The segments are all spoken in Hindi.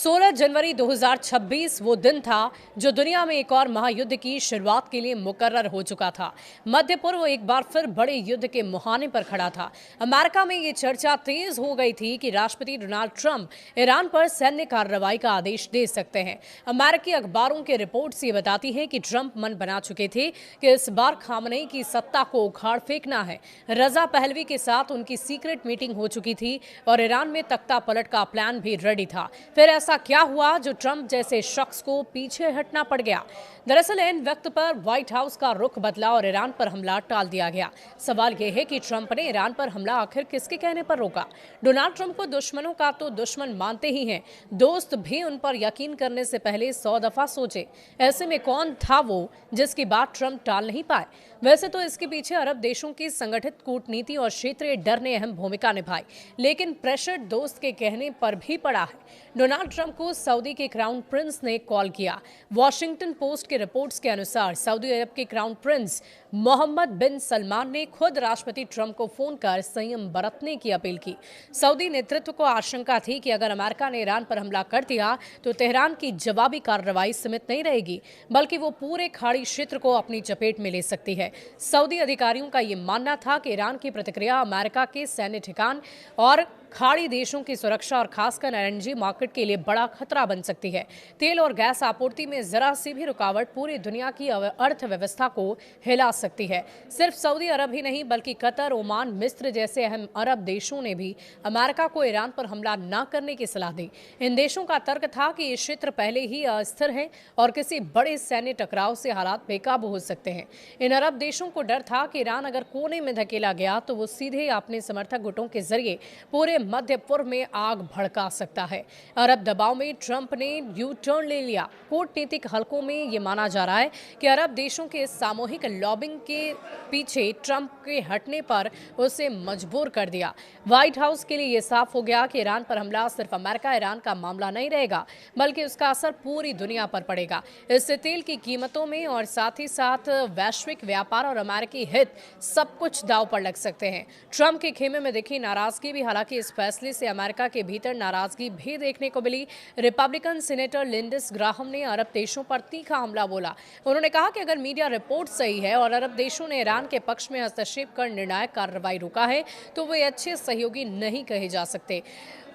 16 जनवरी 2026 वो दिन था जो दुनिया में एक और महायुद्ध की शुरुआत के लिए मुकर्रर हो चुका था। मध्य पूर्व एक बार फिर बड़े युद्ध के मुहाने पर खड़ा था। अमेरिका में ये चर्चा तेज हो गई थी कि राष्ट्रपति डोनाल्ड ट्रंप ईरान पर सैन्य कार्रवाई का आदेश दे सकते हैं। अमेरिकी अखबारों की रिपोर्ट्स ये बताती हैं कि ट्रंप मन बना चुके थे कि इस बार खामनेई की सत्ता को उखाड़ फेंकना है। रजा पहलवी के साथ उनकी सीक्रेट मीटिंग हो चुकी थी और ईरान में तख्ता पलट का प्लान भी रेडी था। फिर ऐसा क्या हुआ जो ट्रंप जैसे शख्स को पीछे हटना पड़ गया? दरअसल इन वक्त पर व्हाइट हाउस का रुख बदला और ईरान पर हमला टाल दिया गया। सवाल यह है कि ट्रंप ने ईरान पर हमला आखिर किसके कहने पर रोका? डोनाल्ड ट्रंप को दुश्मनों का तो दुश्मन मानते ही हैं, दोस्त भी उन पर यकीन करने से पहले 100 दफा सोचे। ऐसे में कौन था वो जिसकी बात ट्रंप टाल नहीं पाए? वैसे तो इसके पीछे अरब देशों की संगठित कूटनीति और क्षेत्रीय डर ने अहम भूमिका निभाई, लेकिन प्रेशर दोस्त के कहने पर भी पड़ा है। डोनाल्ड ट्रंप को सऊदी के क्राउन प्रिंस ने कॉल किया। वॉशिंगटन पोस्ट के रिपोर्ट्स के अनुसार सऊदी अरब के क्राउन प्रिंस मोहम्मद बिन सलमान ने खुद राष्ट्रपति ट्रंप को फोन कर संयम बरतने की अपील की। सऊदी नेतृत्व को आशंका थी कि अगर अमेरिका ने ईरान पर हमला कर दिया तो तेहरान की जवाबी कार्रवाई सीमित नहीं रहेगी, बल्कि वो पूरे खाड़ी क्षेत्र को अपनी चपेट में ले सकती है। सऊदी अधिकारियों का ये मानना था कि ईरान की प्रतिक्रिया अमेरिका के सैन्य ठिकान और खाड़ी देशों की सुरक्षा और खासकर एलएनजी मार्केट के लिए बड़ा खतरा बन सकती है। तेल और गैस आपूर्ति में जरा सी भी रुकावट पूरी दुनिया की अर्थव्यवस्था को हिला सकती है। सिर्फ सऊदी अरब ही नहीं बल्कि कतर, ओमान, मिस्र जैसे अहम अरब देशों ने भी अमेरिका को ईरान पर हमला न करने की सलाह दी। इन देशों का तर्क था कि ये क्षेत्र पहले ही अस्थिर है और किसी बड़े सैन्य टकराव से हालात बेकाबू हो सकते हैं। इन अरब देशों को डर था कि ईरान अगर कोने में धकेला गया तो वो सीधे अपने समर्थक गुटों के जरिए पूरे मध्य पूर्व में आग भड़का सकता है। अरब दबाव में ट्रंप ने यू टर्न ले लिया। कूटनीतिक हलकों में ये माना जा रहा है कि अरब देशों के सामूहिक लॉबिंग के पीछे ट्रंप के हटने पर उसे मजबूर कर दिया। व्हाइट हाउस के लिए यह साफ हो गया कि ईरान पर हमला सिर्फ अमेरिका ईरान का मामला नहीं रहेगा, बल्कि उसका असर पूरी दुनिया पर पड़ेगा। इससे तेल की कीमतों में और साथ ही साथ वैश्विक व्यापार और अमेरिकी हित सब कुछ दांव पर लग सकते हैं। ट्रंप के खेमे में दिखी नाराजगी भी, हालांकि इस फैसले से अमेरिका के भीतर नाराजगी भी देखने को मिली। रिपब्लिकन सीनेटर लिंडस ग्राहम ने अरब देशों पर तीखा हमला बोला। उन्होंने कहा कि अगर मीडिया रिपोर्ट सही है और अरब देशों ने ईरान के पक्ष में हस्तक्षेप कर निर्णायक कार्रवाई रोका है तो वे अच्छे सहयोगी नहीं कहे जा सकते।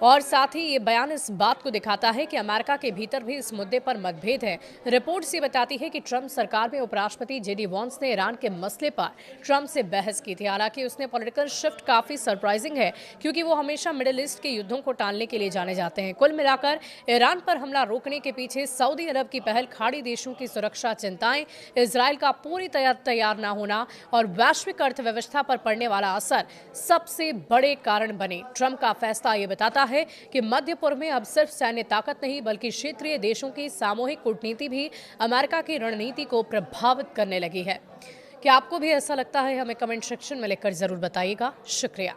और साथ ही ये बयान इस बात को दिखाता है कि अमेरिका के भीतर भी इस मुद्दे पर मतभेद है। रिपोर्ट्स ये बताती है कि ट्रंप सरकार में उपराष्ट्रपति जेडी वांस ने ईरान के मसले पर ट्रंप से बहस की थी। हालांकि उसने पॉलिटिकल शिफ्ट काफी सरप्राइजिंग है, क्योंकि वो हमेशा मिडिल ईस्ट के युद्धों को टालने के लिए जाने जाते हैं। कुल मिलाकर ईरान पर हमला रोकने के पीछे सऊदी अरब की पहल, खाड़ी देशों की सुरक्षा चिंताएं, इजराइल का पूरी तैयार न होना और वैश्विक अर्थव्यवस्था पर पड़ने वाला असर सबसे बड़े कारण बने। ट्रंप का फैसला ये बताता है कि मध्य पूर्व में अब सिर्फ सैन्य ताकत नहीं बल्कि क्षेत्रीय देशों की सामूहिक कूटनीति भी अमेरिका की रणनीति को प्रभावित करने लगी है। क्या आपको भी ऐसा लगता है? हमें कमेंट सेक्शन में लिखकर जरूर बताइएगा। शुक्रिया।